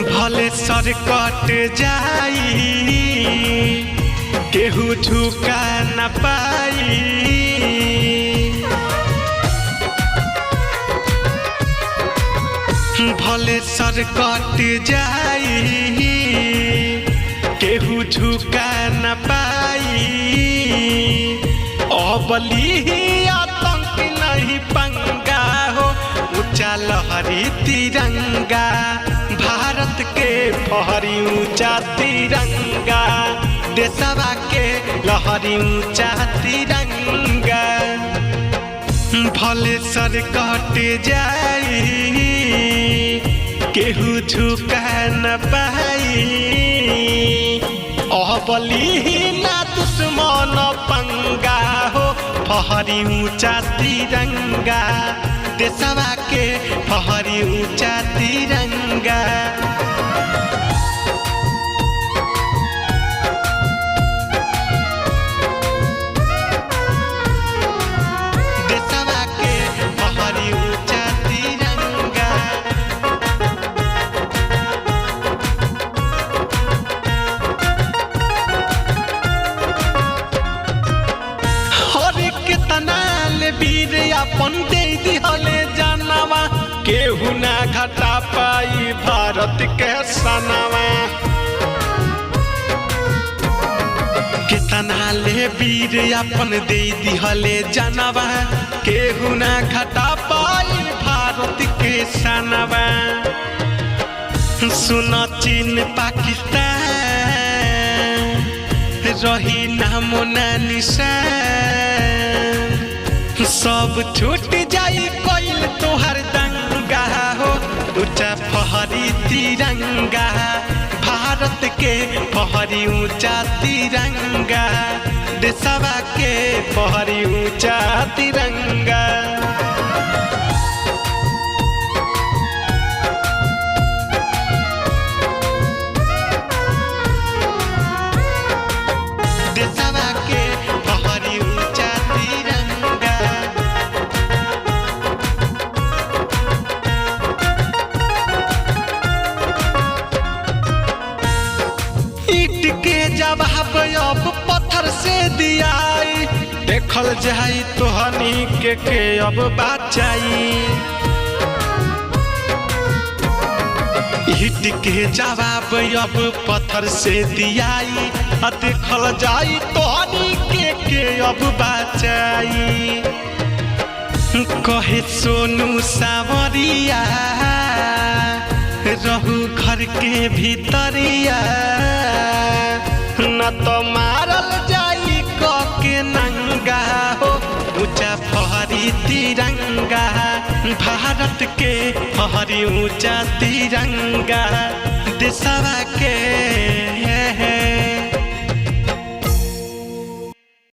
भले सर कट जाई केहू झुका न पाई। भले सर कट जाई केहू झुका न पाई। अबली आतंक नहीं पंगा हो, ऊंचा लहरी तिरंगा भारत के फहरी ऊंचा तिरंगा, देशवा के लहरी ऊंचा तिरंगा। भले सर कट जाई केहू झुका न पाई। अबली ना दुश्मन पंगा हो, फहरी ऊंचा तिरंगा, देशवा के फहरी ऊंचा तिरंगा। देशवा के फहरी ऊंचा तिरंगा। हर कितना ले वीर अपन दे दिहले जानवा, केहू ना घटा पाई भारत के सनवा। कितना ले वीर अपन दे दिहले जानवा, केहू ना घटा पाई भारत के सनवा। सुन चीन पाकिस्तान रही नामो ना निशान, सब छूट जाई कोइल तोहर दंगा हो, ऊंचा फहरी तिरंगा भारत के फहरी ऊंचा तिरंगा, देशवा के फहरी ऊंचा तिरंगा। देशवा के फहरी ऊंचा तिरंगा। ईट के जवाब अब पत्थर से दियाई, देखल जाई तोहनी के अब बचाई। ईट के जवाब अब पत्थर से दियाई, देखल जाई तोहनी के अब बचाई। कहे सोनू सावरिया रहू घर के भीतरिया, न तो मारल जाई के नंगा हो, ऊंचा फहरी तिरंगा भारत के फहरी ऊंचा तिरंगा, देशवा के